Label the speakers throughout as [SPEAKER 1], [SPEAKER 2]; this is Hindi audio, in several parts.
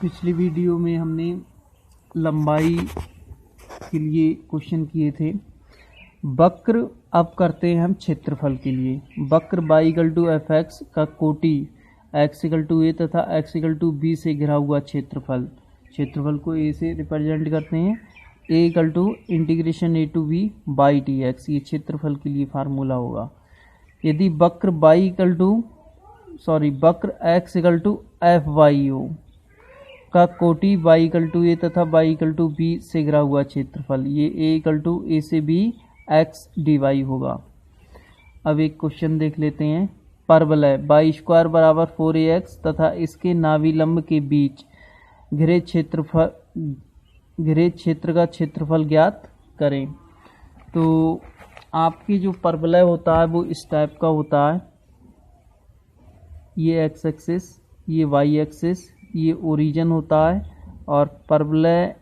[SPEAKER 1] पिछली वीडियो में हमने लंबाई के लिए क्वेश्चन किए थे। वक्र अब करते हैं हम क्षेत्रफल के लिए। वक्र y equal to F X का कोटि x इक्वल टू ए तथा x इक्वल टू बी से घिरा हुआ क्षेत्रफल को a से रिप्रेजेंट करते हैं। a equal to integration a to b by T X, ये क्षेत्रफल के लिए फार्मूला होगा। यदि वक्र वक्र x equal to f y ओ का कोटि y इक्वल टू ए तथा y इक्वल टू बी से घिरा हुआ क्षेत्रफल, ये a इक्वल टू ए से b एक्स डी वाई होगा। अब एक क्वेश्चन देख लेते हैं। परवलय बाई स्क्वायर बराबर 4ax तथा इसके नाभिलंब के बीच घिरे क्षेत्र का क्षेत्रफल ज्ञात करें। तो आपकी जो परवलय होता है वो इस टाइप का होता है। ये एक्स एक्सिस, ये वाई एक्सिस, ये ओरिजिन होता है और परवलय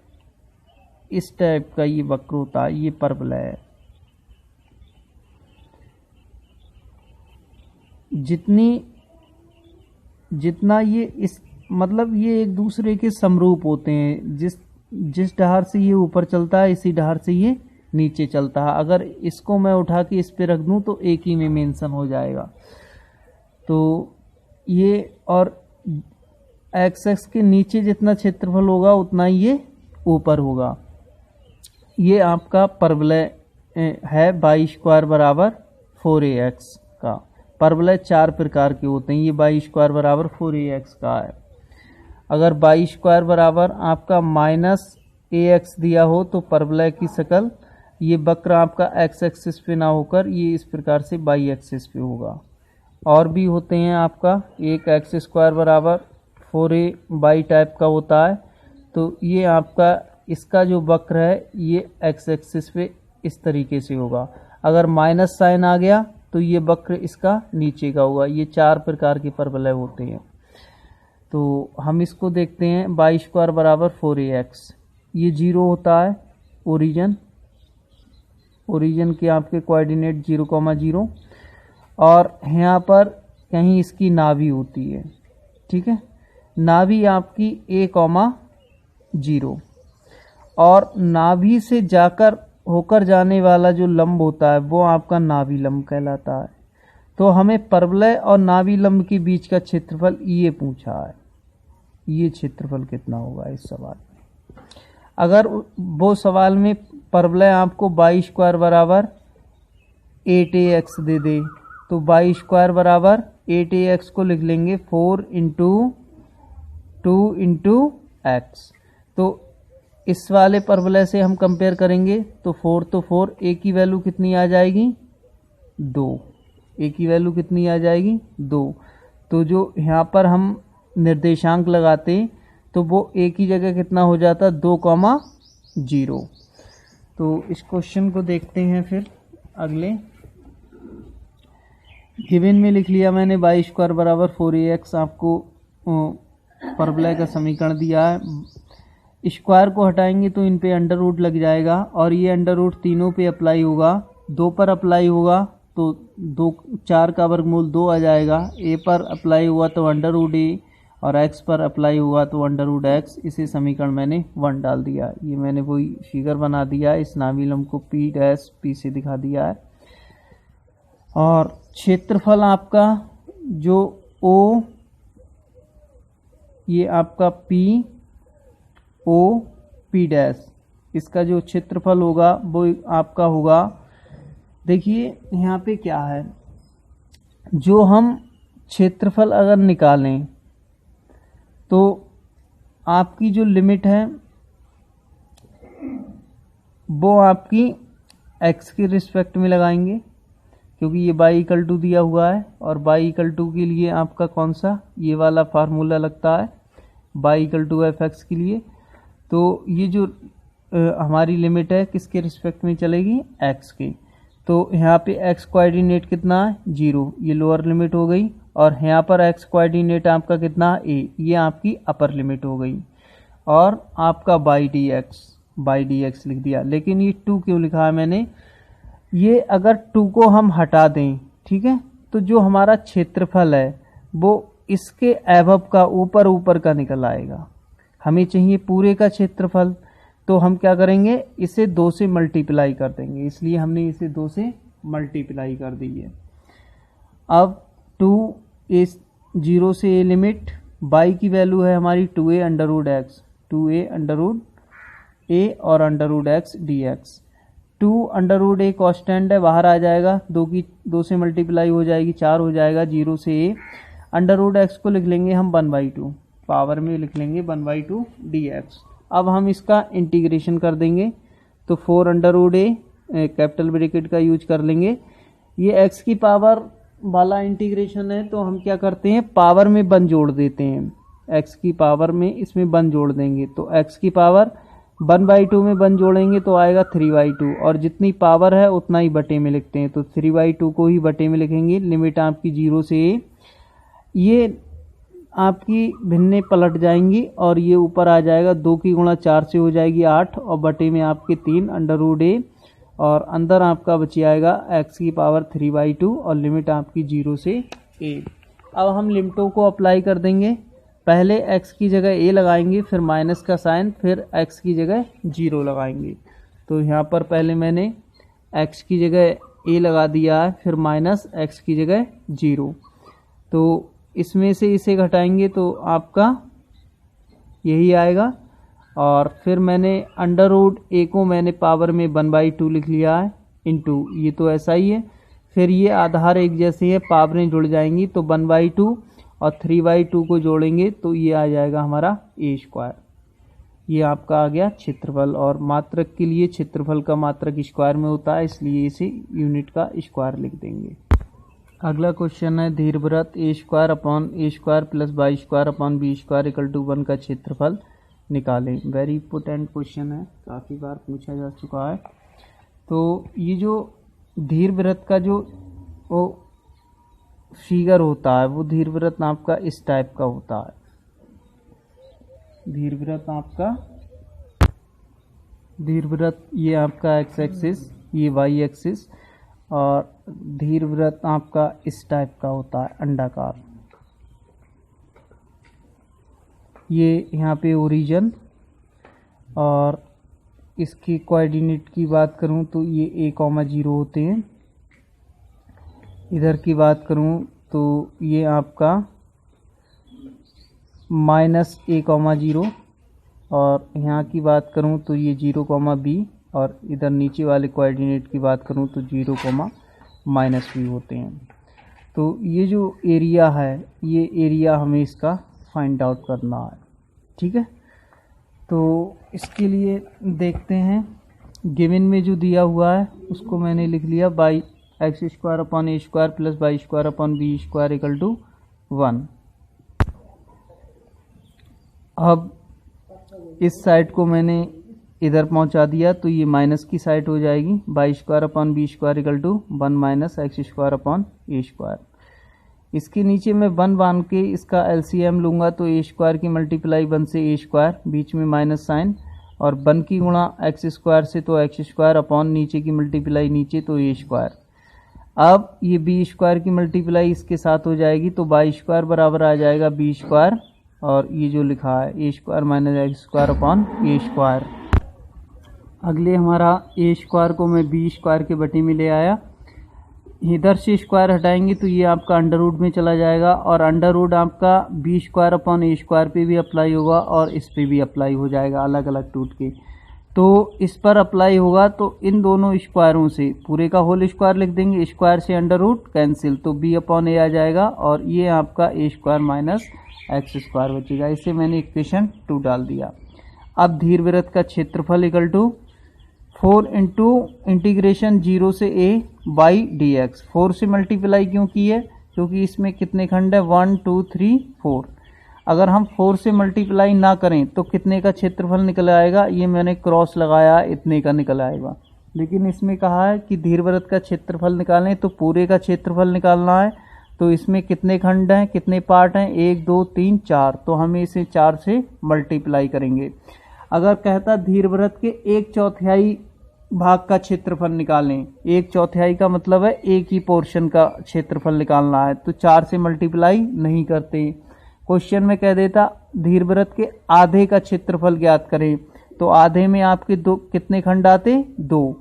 [SPEAKER 1] इस टाइप का ये वक्र होता है, ये परवलय है। जितना ये इस मतलब ये एक दूसरे के समरूप होते हैं। जिस डहार से ये ऊपर चलता है इसी डहार से ये नीचे चलता है। अगर इसको मैं उठा के इस पे रख दूं तो एक ही में मेंशन हो जाएगा। तो ये और एक्स एक्स के नीचे जितना क्षेत्रफल होगा उतना ही ये ऊपर होगा। ये आपका परवलय है बाई स्क्वायर बराबर 4ax का। परवलय 4 प्रकार के होते हैं। ये बाई स्क्वायर बराबर 4ax का है। अगर बाई स्क्वायर बराबर आपका -ax दिया हो तो परवलय की शक्ल, ये वक्र आपका एक्स एक्सिस पे ना होकर ये इस प्रकार से बाई एक्सिस पे होगा। और भी होते हैं आपका, एक एक्स स्क्वायर बराबर 4a बाई टाइप का होता है। तो ये आपका इसका जो वक्र है ये एक्स एक्सिस पे इस तरीके से होगा। अगर माइनस साइन आ गया तो ये वक्र इसका नीचे का होगा। ये 4 प्रकार के परवलय होते हैं। तो हम इसको देखते हैं। बाई स्क्वायर बराबर 4ax, ये 0 होता है ओरिजिन के आपके कोऑर्डिनेट 0,0 और यहाँ पर कहीं इसकी नाभि होती है। ठीक है, नाभि आपकी a,0 और नाभि से जाकर होकर जाने वाला जो लंब होता है वो आपका नाभिलंब कहलाता है। तो हमें परवलय और नाभिलंब के बीच का क्षेत्रफल ये पूछा है। ये क्षेत्रफल कितना होगा इस सवाल में। अगर वो सवाल में परवलय आपको बाई स्क्वायर बराबर 8ax दे दे तो बाई स्क्वायर बराबर 8ax को लिख लेंगे 4 इंटू 2 इंटू एक्स। तो इस वाले परवलय से हम कंपेयर करेंगे तो 4 तो 4, a की वैल्यू कितनी आ जाएगी 2, a की वैल्यू कितनी आ जाएगी 2। तो जो यहाँ पर हम निर्देशांक लगाते तो वो a की जगह कितना हो जाता 2,0। तो इस क्वेश्चन को देखते हैं फिर अगले। गिवन में लिख लिया मैंने बाई स्क्वायर बराबर 4ax, आपको परवलय का समीकरण दिया है। स्क्वायर को हटाएंगे तो इन पे अंडर रूट लग जाएगा और ये अंडर रूट तीनों पे अप्लाई होगा। 2 पर अप्लाई होगा तो 4 का वर्गमूल 2 आ जाएगा। a पर अप्लाई हुआ तो अंडर रूट a और x पर अप्लाई हुआ तो अंडर रूट x। इसे समीकरण मैंने 1 डाल दिया। ये मैंने वही फिगर बना दिया है। इस नाभिलंब को P' से दिखा दिया है। और क्षेत्रफल आपका जो O, ये आपका P' इसका जो क्षेत्रफल होगा वो आपका होगा। देखिए यहाँ पे क्या है, जो हम क्षेत्रफल अगर निकालें तो आपकी जो लिमिट है वो आपकी x के रिस्पेक्ट में लगाएंगे क्योंकि ये y इक्वल टू दिया हुआ है और y इक्वल टू के लिए आपका कौन सा ये वाला फार्मूला लगता है y equal to F x के लिए। तो ये जो हमारी लिमिट है किसके रिस्पेक्ट में चलेगी x के। तो यहाँ पे x कोऑर्डिनेट कितना है 0, ये लोअर लिमिट हो गई और यहाँ पर x कोऑर्डिनेट आपका कितना a, ये आपकी अपर लिमिट हो गई। और आपका बाई डी एक्स लिख दिया। लेकिन ये 2 क्यों लिखा है मैंने, ये अगर 2 को हम हटा दें, ठीक है, तो जो हमारा क्षेत्रफल है वो इसके एबव का ऊपर का निकल आएगा। हमें चाहिए पूरे का क्षेत्रफल, तो हम क्या करेंगे, इसे 2 से मल्टीप्लाई कर देंगे, इसलिए हमने इसे 2 से मल्टीप्लाई कर दी है। अब 2a 0 से a लिमिट, y की वैल्यू है हमारी 2a under root x, 2a under root a और under root x dx। 2 under root a constant है, बाहर आ जाएगा, 2 से मल्टीप्लाई हो जाएगी, 4 हो जाएगा, 0 से a अंडर रूट एक्स को लिख लेंगे हम 1/2, पावर में लिख लेंगे 1/2 dx। अब हम इसका इंटीग्रेशन कर देंगे, तो 4 under root a capital bracket का यूज कर लेंगे। ये x की पावर वाला इंटीग्रेशन है, तो हम क्या करते हैं, पावर में 1 जोड़ देते हैं, x की पावर में इसमें 1 जोड़ देंगे, तो x की पावर 1/2 में 1 जोड़ेंगे तो आएगा 3/2, और जितनी पावर है उतना ही बटे में लिखते हैं, तो 3/2 को ही बटे में लिखेंगे। लिमिट आपकी 0 से a, ये आपकी भिन्ने पलट जाएंगी और ये ऊपर आ जाएगा, 2 की गुणा 4 से हो जाएगी 8, और बटे में आपके 3 अंडर रूट a, और अंदर आपका बच जाएगा x की पावर 3/2, और लिमिट आपकी 0 से a। अब हम लिमिटों को अप्लाई कर देंगे, पहले x की जगह a लगाएंगे, फिर माइनस का साइन, फिर x की जगह 0 लगाएंगे। तो यहाँ पर पहले मैंने x की जगह a लगा दिया है, फिर माइनस x की जगह 0, तो इसमें से इसे घटाएंगे तो आपका यही आएगा। और फिर मैंने अंडर रूट a को मैंने पावर में 1/2 लिख लिया है, इंटू ये तो ऐसा ही है, फिर ये आधार एक जैसे है, पावरें जुड़ जाएंगी, तो 1/2 और 3/2 को जोड़ेंगे तो ये आ जाएगा हमारा a²। ये आपका आ गया क्षेत्रफल, और मात्रक के लिए क्षेत्रफल का मात्रक स्क्वायर में होता है, इसलिए इसे यूनिट का स्क्वायर लिख देंगे। अगला क्वेश्चन है, दीर्घवृत्त a² upon a² plus y² upon b² equal to 1 का क्षेत्रफल निकालें। वेरी इंपॉर्टेंट क्वेश्चन है, काफ़ी बार पूछा जा चुका है। तो ये जो दीर्घवृत्त का जो वो फिगर होता है, वो दीर्घवृत्त आपका इस टाइप का होता है। दीर्घवृत्त ये आपका x एक्सिस, ये y एक्सिस, और दीर्घवृत्त आपका इस टाइप का होता है, अंडाकार। ये यहाँ पे ओरिजिन, और इसकी कोऑर्डिनेट की बात करूँ तो ये a,0 होते हैं। इधर की बात करूँ तो ये आपका -a,0, और यहाँ की बात करूँ तो ये 0,b, और इधर नीचे वाले कोऑर्डिनेट की बात करूँ तो 0,-b होते हैं। तो ये जो एरिया है, ये एरिया हमें इसका फाइंड आउट करना है, ठीक है। तो इसके लिए देखते हैं, गिवन में जो दिया हुआ है उसको मैंने लिख लिया, by x² upon a² plus y² upon b² equal to 1। अब इस साइड को मैंने इधर पहुंचा दिया, तो ये माइनस की साइड हो जाएगी, y² upon b² equal to 1 minus x² upon a²। इसके नीचे मैं 1 बांध के इसका LCM लूँगा, तो a² की मल्टीप्लाई 1 से a², बीच में माइनस साइन, और 1 की गुणा x² से तो x² अपॉन नीचे की मल्टीप्लाई नीचे तो a²। अब ये b² की मल्टीप्लाई इसके साथ हो जाएगी, तो y² बराबर आ जाएगा b², और ये जो लिखा है a² minus x² upon a²। अगले हमारा a² को मैं b² के बटे में ले आया, इधर से स्क्वायर हटाएंगे तो ये आपका अंडर रूट में चला जाएगा, और अंडर रूट आपका b² अपॉन a² पे भी अप्लाई होगा और इस पे भी अप्लाई हो जाएगा, अलग अलग टूट के। तो इस पर अप्लाई होगा तो इन दोनों स्क्वायरों से पूरे का होल स्क्वायर लिख देंगे, स्क्वायर से अंडर रूट कैंसिल, तो b अपॉन a आ जाएगा, और ये आपका a² माइनस x² बचेगा। इसे मैंने इक्वेशन 2 डाल दिया। अब दीर्घवृत्त का क्षेत्रफल इक्वल टू 4 इंटू इंटीग्रेशन 0 से a बाई dx। 4 से मल्टीप्लाई क्यों की है, क्योंकि इसमें कितने खंड है, 1 2 3 4। अगर हम 4 से मल्टीप्लाई ना करें तो कितने का क्षेत्रफल निकल आएगा, ये मैंने क्रॉस लगाया, इतने का निकल आएगा। लेकिन इसमें कहा है कि दीर्घवृत्त का क्षेत्रफल निकालें तो पूरे का क्षेत्रफल निकालना है, तो इसमें कितने खंड हैं, कितने पार्ट हैं, 1 2 3 4, तो हम इसे 4 से मल्टीप्लाई करेंगे। अगर कहता दीर्घवृत्त के 1/4 भाग का क्षेत्रफल निकालें, 1/4 का मतलब है एक ही पोर्शन का क्षेत्रफल निकालना है, तो 4 से मल्टीप्लाई नहीं करते। क्वेश्चन में कह देता दीर्घवृत्त के आधे का क्षेत्रफल ज्ञात करें, तो आधे में आपके दो कितने खंड आते? 2,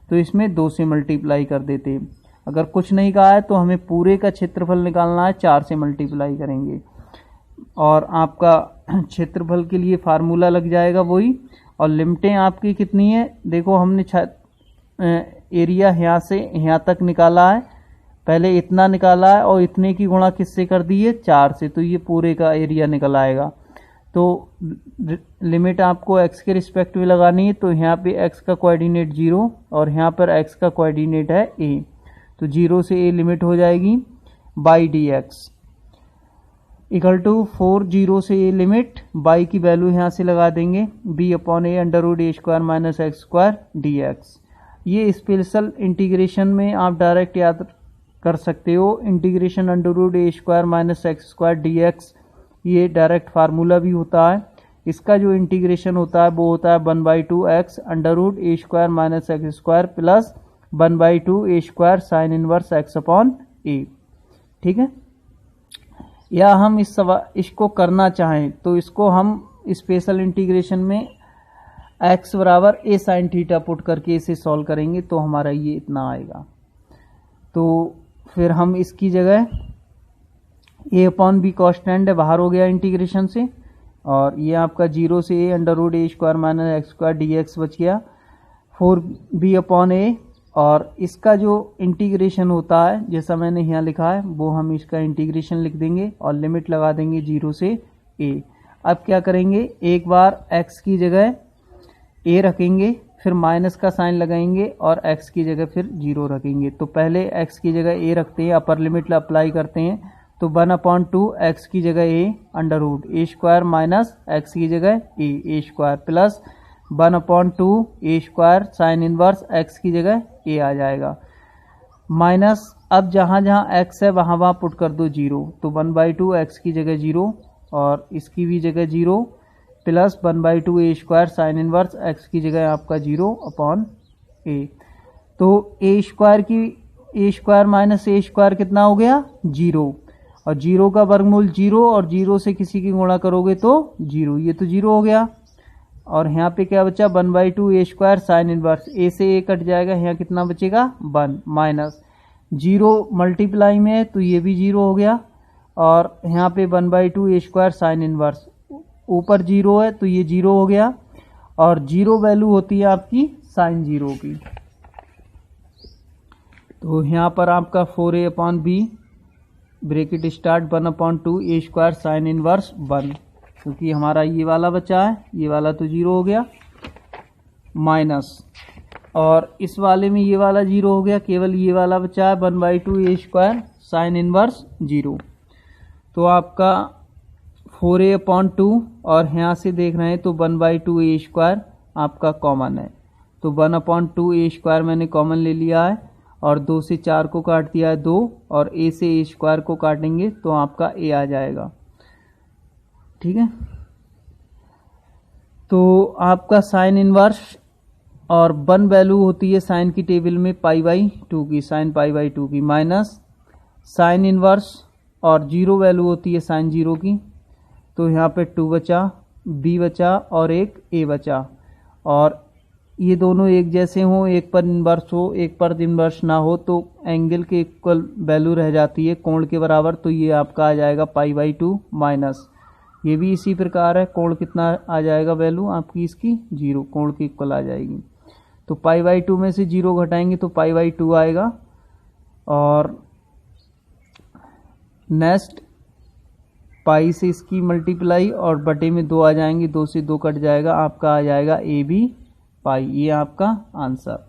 [SPEAKER 1] तो इसमें 2 से मल्टीप्लाई कर देते। अगर कुछ नहीं कहा है तो हमें पूरे का क्षेत्रफल निकालना है, 4 से मल्टीप्लाई करेंगे और आपका क्षेत्रफल के लिए फार्मूला लग जाएगा वही। और लिमिटें आपकी कितनी है? देखो हमने एरिया यहाँ से यहाँ तक निकाला है, पहले इतना निकाला है और इतने की गुणा किससे कर दी है? 4 से, तो ये पूरे का एरिया निकल आएगा। तो लिमिट आपको x के रिस्पेक्ट में लगानी है, तो यहाँ पे x का कोऑर्डिनेट 0 और यहाँ पर x का कोऑर्डिनेट है a, तो 0 से a लिमिट हो जाएगी बाई dx इक्वल टू 4, 0 से a लिमिट, बाई की वैल्यू यहाँ से लगा देंगे b upon a under root a square minus x square dx। ये स्पेशल इंटीग्रेशन में आप डायरेक्ट याद कर सकते हो, integration under root a square minus x square dx, ये डायरेक्ट फार्मूला भी होता है। इसका जो इंटीग्रेशन होता है वो होता है 1/2x under root a square minus x square plus 1/2 a square sine inverse x upon a। ठीक है, या हम इसको करना चाहें तो इसको हम स्पेशल इंटीग्रेशन में x बराबर a साइन थीटा पुट करके इसे सॉल्व करेंगे, तो हमारा ये इतना आएगा। तो फिर हम इसकी जगह a अपॉन बी कॉन्स्टेंट है, बाहर हो गया इंटीग्रेशन से, और ये आपका 0 से a under root a square minus x square dx बच गया 4b अपॉन a। और इसका जो इंटीग्रेशन होता है जैसा मैंने यहाँ लिखा है वो हम इसका इंटीग्रेशन लिख देंगे और लिमिट लगा देंगे 0 से a। अब क्या करेंगे, एक बार x की जगह a रखेंगे, फिर माइनस का साइन लगाएंगे और x की जगह फिर 0 रखेंगे। तो पहले x की जगह a रखते हैं, अपर लिमिट अप्लाई करते हैं, तो 1/2 x की जगह a under root a square minus x की जगह a square plus 1/2 a square sine inverse x की जगह a आ जाएगा माइनस, अब जहाँ जहाँ x है वहाँ वहाँ पुट कर दो 0, तो 1/2 x की जगह 0 और इसकी भी जगह 0 plus 1/2 a square sine inverse x की जगह आपका 0 अपॉन a। तो a square minus a square कितना हो गया? 0, और 0 का वर्गमूल 0 और 0 से किसी की गुणा करोगे तो 0, ये तो 0 हो गया। और यहाँ पे क्या बचा? 1/2 a square sine inverse, a से a कट जाएगा, यहाँ कितना बचेगा? 1 माइनस 0 मल्टीप्लाई में है तो ये भी 0 हो गया, और यहाँ पे 1/2 a स्क्वायर साइन इनवर्स, ऊपर 0 है तो ये 0 हो गया, और 0 वैल्यू होती है आपकी साइन 0 की। तो यहाँ पर आपका 4a upon b bracket start 1/2 a square sine inverse 1, क्योंकि हमारा ये वाला बचा है, ये वाला तो 0 हो गया, माइनस, और इस वाले में ये वाला 0 हो गया, केवल ये वाला बचा है 1/2 a स्क्वायर साइन इनवर्स 0। तो आपका 4a अपॉन 2, और यहाँ से देख रहे हैं तो 1/2 a स्क्वायर आपका कॉमन है, तो 1/2 a स्क्वायर मैंने कॉमन ले लिया है, और 2 से 4 को काट दिया है 2, और a से a स्क्वायर को काटेंगे तो आपका a आ जाएगा। ठीक है, तो आपका साइन इनवर्स, और 1 वैल्यू होती है साइन की टेबल में π/2 की, साइन π/2 की, माइनस साइन इनवर्स, और 0 वैल्यू होती है साइन 0 की, तो यहाँ पे 2 बचा, b बचा और एक a बचा, और ये दोनों एक जैसे हों, एक पर इन्वर्स हो एक पर इन्वर्स ना हो, तो एंगल के इक्वल वैल्यू रह जाती है कोण के बराबर, तो ये आपका आ जाएगा π/2 माइनस, ये भी इसी प्रकार है, कोण कितना आ जाएगा वैल्यू आपकी इसकी? 0, कोण के इक्वल आ जाएगी। तो π/2 में से 0 घटाएंगे तो π/2 आएगा, और नेक्स्ट पाई से इसकी मल्टीप्लाई और बटे में 2 आ जाएंगे, 2 से 2 कट जाएगा, आपका आ जाएगा a b पाई, ये आपका आंसर।